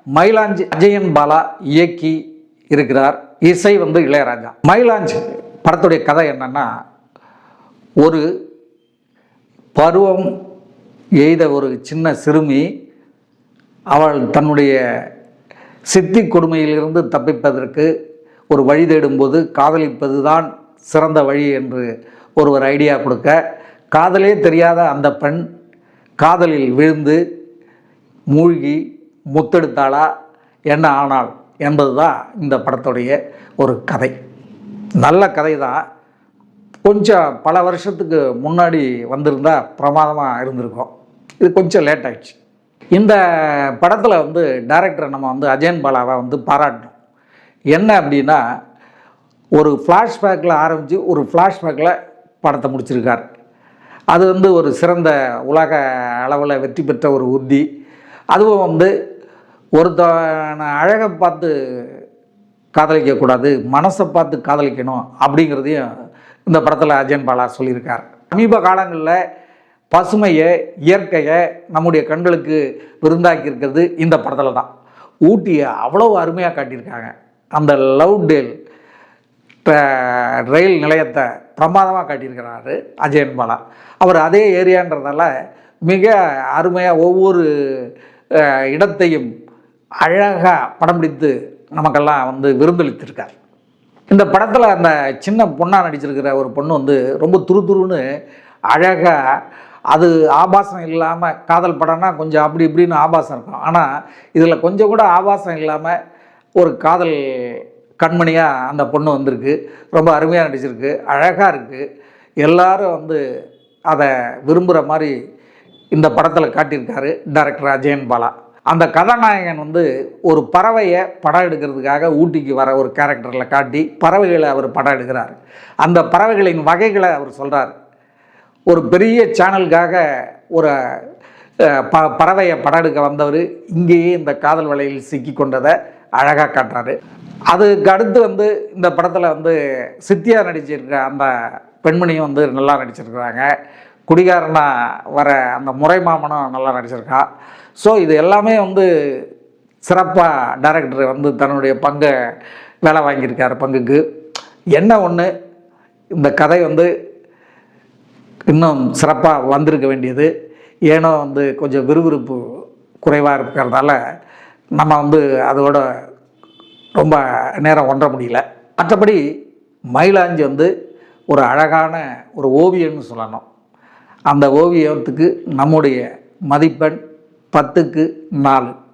மயிலாஞ்சி அஜயன் பாலா இயக்கி இருக்கிறார். இசை இளையராஜா. மயிலாஞ்சி படத்துடைய கதை என்னன்னா, ஒரு பருவம் எய்த ஒரு சின்ன சிறுமி அவள் தன்னுடைய சித்தி கொடுமையிலிருந்து தப்பிப்பதற்கு ஒரு வழி தேடும்போது காதலிப்பது தான் சிறந்த வழி என்று ஒருவர் ஐடியா கொடுக்க, காதலே தெரியாத அந்த பெண் காதலில் விழுந்து மூழ்கி முத்தெடுத்தாளா, என்ன ஆனாள் என்பது தான் இந்த படத்துடைய ஒரு கதை. நல்ல கதை தான். கொஞ்சம் பல வருஷத்துக்கு முன்னாடி வந்திருந்தால் பிரமாதமாக இருந்திருக்கும். இது கொஞ்சம் லேட் ஆகிடுச்சு. இந்த படத்தில் டைரக்டரை நம்ம அஜயன் பாலாவை பாராட்டணும். என்ன அப்படின்னா, ஒரு ஃப்ளாஷ்பேக்கில் ஆரம்பித்து ஒரு ஃப்ளாஷ்பேக்கில் படத்தை முடிச்சிருக்கார். அது ஒரு சிறந்த உலக அளவில் வெற்றி பெற்ற ஒரு உத்தி. அதுவும் ஒருத்தனை அழகை பார்த்து காதலிக்கக்கூடாது, மனசை பார்த்து காதலிக்கணும் அப்படிங்கிறதையும் இந்த படத்தில் அஜயன் பாலா சொல்லியிருக்கார். சமீப காலங்களில் பசுமையை, இயற்கையை நம்முடைய கண்களுக்கு விருந்தாக்கி இருக்கிறது இந்த படத்தில் தான். ஊட்டியை அவ்வளோ அருமையாக காட்டியிருக்காங்க. அந்த லவ்டேல் ரயில் நிலையத்தை பிரமாதமாக காட்டியிருக்கிறாரு அஜயன் பாலா. அவர் அதே ஏரியான்றதால மிக அருமையாக ஒவ்வொரு இடத்தையும் அழகாக படம் பிடித்து நமக்கெல்லாம் விருந்தளித்திருக்கார். இந்த படத்தில் அந்த சின்ன பொண்ணாக நடிச்சிருக்கிற ஒரு பொண்ணு ரொம்ப துருதுருன்னு அழகாக, அது ஆபாசம் இல்லாமல், காதல் படம்னா கொஞ்சம் அப்படி இப்படின்னு ஆபாசம் இருக்கும், ஆனால் இதில் கொஞ்சம் கூட ஆபாசம் இல்லாமல் ஒரு காதல் கண்மணியாக அந்த பொண்ணு வந்திருக்கு. ரொம்ப அருமையாக நடிச்சிருக்கு, அழகாக இருக்குது. எல்லாரும் அதை விரும்புகிற மாதிரி இந்த படத்தில் காட்டியிருக்காரு டைரக்டர் அஜயன் பாலா. அந்த கதாநாயகன் ஒரு பறவையை படம் எடுக்கிறதுக்காக ஊட்டிக்கு வர ஒரு கேரக்டரில் காட்டி பறவைகளை அவர் படம் எடுக்கிறார். அந்த பறவைகளின் வகைகளை அவர் சொல்கிறார். ஒரு பெரிய சேனலுக்காக ஒரு பறவையை படம் எடுக்க வந்தவர் இங்கேயே இந்த காதல் வலையில் சிக்கி கொண்டதை அழகாக காட்டுறாரு. அதுக்கு அடுத்து இந்த படத்தில் சித்தியா நடிச்சிருக்க அந்த பெண்மணியும் நல்லா நடிச்சிருக்கிறாங்க. குடிகாரனா வர அந்த முறை மாமனும் நல்லா நடிச்சிருக்கா. ஸோ இது எல்லாமே சிறப்பாக டைரக்டர் தன்னுடைய பங்கை வேலை வாங்கியிருக்கார். பங்குக்கு என்ன ஒன்று, இந்த கதை இன்னும் சிறப்பாக வந்திருக்க வேண்டியது. ஏனோ கொஞ்சம் விறுவிறுப்பு குறைவாக இருக்கிறதால நம்ம அதோட ரொம்ப நேரம் ஒன்ற முடியல. மற்றபடி மயிலாஞ்சி ஒரு அழகான ஒரு ஓவியம்னு சொல்லணும். அந்த ஓவியத்துக்கு நம்முடைய மதிப்பெண் 10க்கு 4.